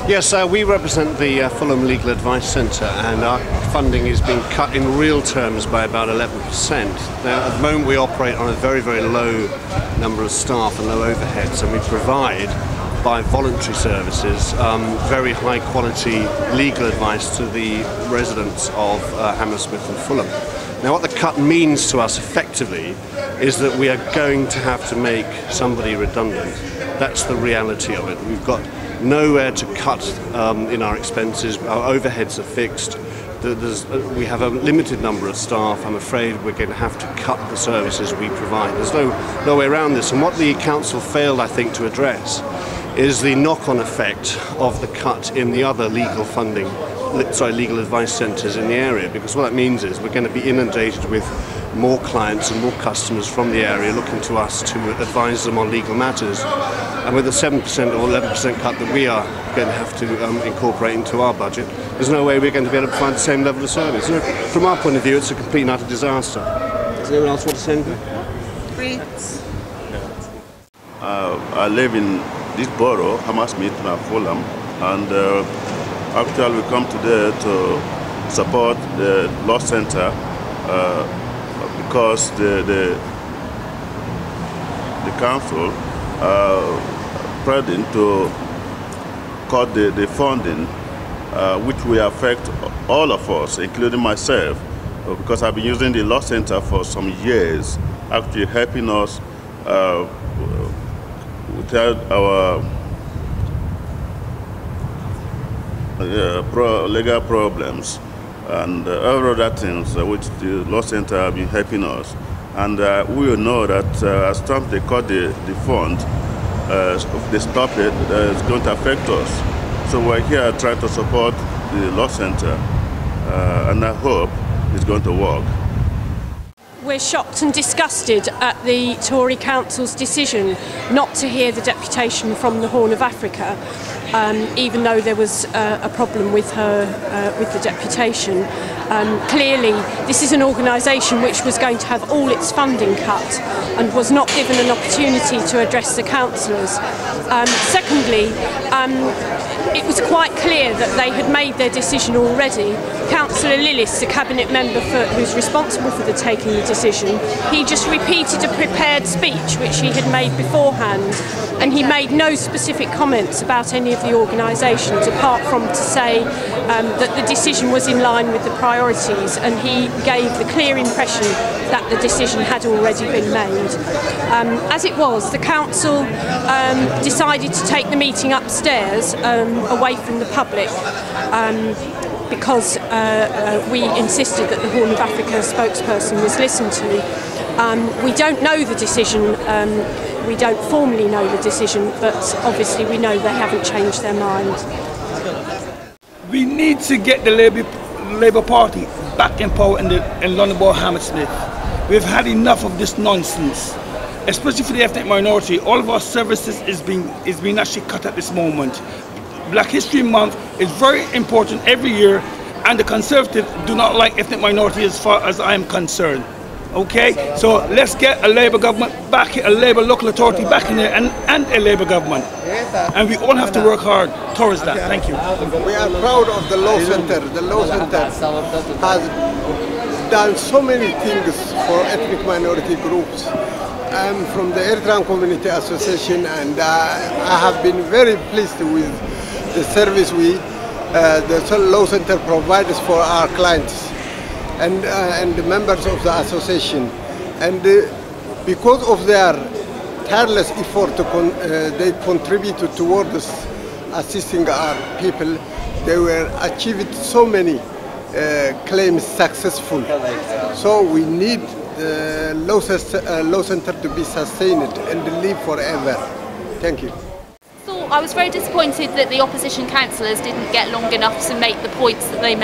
Yes, we represent the Fulham Legal Advice Centre, and our funding is being cut in real terms by about 11%. Now, at the moment we operate on a very, very low number of staff and low overheads, and we provide, by voluntary services, very high quality legal advice to the residents of Hammersmith and Fulham. Now, what the cut means to us effectively is that we are going to have to make somebody redundant. That's the reality of it. We've got nowhere to cut in our expenses. Our overheads are fixed. We have a limited number of staff. I'm afraid we're going to have to cut the services we provide. There's no way around this. And what the council failed, I think, to address is the knock-on effect of the cut in the other legal advice centres in the area, because what that means is we're going to be inundated with more clients and more customers from the area looking to us to advise them on legal matters. And with a 7% or 11% cut that we are going to have to incorporate into our budget, there's no way we're going to be able to provide the same level of service. So from our point of view, it's a complete and utter disaster. Does anyone else want to say anything? I live in this borough, Hammersmith and Fulham, and actually we come today to support the Law Centre because the council threatened to cut the funding, which will affect all of us, including myself, because I've been using the Law Centre for some years, actually helping us without our legal problems and other things which the Law Centre have been helping us. And we will know that as time they cut the fund, if they stop it, it's going to affect us. So we're here trying to support the Law Centre, and I hope it's going to work. We're shocked and disgusted at the Tory Council's decision not to hear the deputation from the Horn of Africa, even though there was a problem with the deputation. Clearly, this is an organisation which was going to have all its funding cut and was not given an opportunity to address the councillors. Secondly, it was quite clear that they had made their decision already. Councillor Lillis, the cabinet member who's responsible for taking the decision, he just repeated a prepared speech which he had made beforehand, and he made no specific comments about any of the organisations apart from to say that the decision was in line with the priorities, and he gave the clear impression that the decision had already been made. As it was, the council decided to take the meeting upstairs away from the public because we insisted that the Horn of Africa spokesperson was listened to. We don't know the decision, we don't formally know the decision, but obviously we know they haven't changed their mind. We need to get the Labour Party back in power in London Borough Hammersmith. We've had enough of this nonsense, especially for the ethnic minority. All of our services is being actually cut at this moment. Black History Month is very important every year, and the Conservatives do not like ethnic minority as far as I am concerned. Okay, so let's get a Labour government back, a Labour local authority back in there, and a Labour government. And we all have to work hard towards that. Thank you. We are proud of the Law Centre. The Law Centre has done so many things for ethnic minority groups. I'm from the Eritrean Community Association, and I have been very pleased with the service the Law Centre provides for our clients and the members of the association. And because of their tireless effort, they contributed towards assisting our people. They were achieved so many claims successful. So we need the Law Centre to be sustained and live forever. Thank you. So I was very disappointed that the opposition councillors didn't get long enough to make the points that they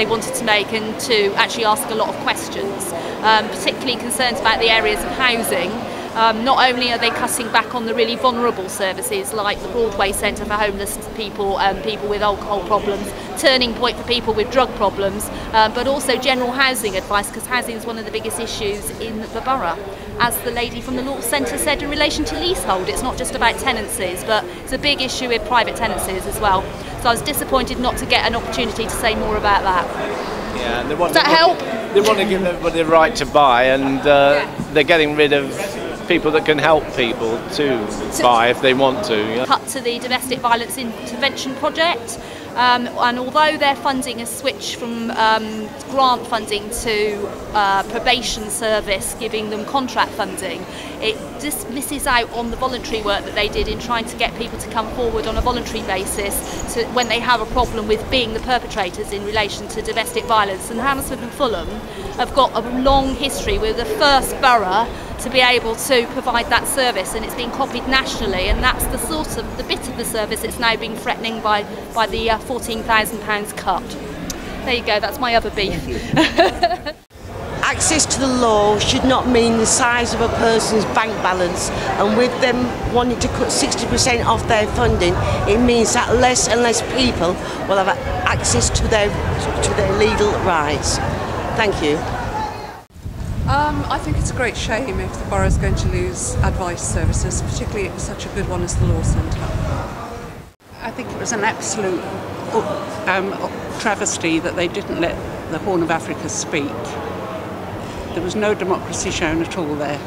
wanted to make, and to actually ask a lot of questions, particularly concerns about the areas of housing. Not only are they cutting back on the really vulnerable services like the Broadway Centre for homeless people and people with alcohol problems, Turning Point for people with drug problems, but also general housing advice, because housing is one of the biggest issues in the borough. As the lady from the Law Centre said in relation to leasehold, it's not just about tenancies, but it's a big issue with private tenancies as well. So I was disappointed not to get an opportunity to say more about that. Yeah, Does that help? They want to give everybody the right to buy, and they're getting rid of people that can help people to buy if they want to. Yeah. Cut to the domestic violence intervention project. And although their funding has switched from grant funding to probation service, giving them contract funding, it just misses out on the voluntary work that they did in trying to get people to come forward on a voluntary basis when they have a problem with being the perpetrators in relation to domestic violence. And Hammersmith and Fulham have got a long history. We're the first borough to be able to provide that service, and it's been copied nationally, and that's the sort of the bit of the service that's now being threatening by the £14,000 cut. There you go, that's my other beef. Access to the law should not mean the size of a person's bank balance, and with them wanting to cut 60% off their funding, it means that less and less people will have access to their legal rights. Thank you. I think it's a great shame if the borough is going to lose advice services, particularly such a good one as the Law Centre. I think it was an absolute travesty that they didn't let the Horn of Africa speak. There was no democracy shown at all there.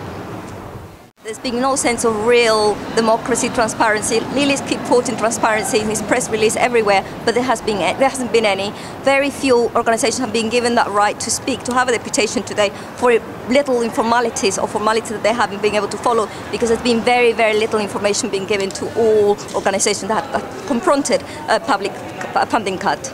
There's been no sense of real democracy, transparency. Lili's keep quoting transparency in his press release everywhere, but there hasn't been any. Very few organisations have been given that right to speak, to have a deputation today for little informalities or formalities that they haven't been able to follow, because there's been very, very little information being given to all organisations that have confronted a public funding cut.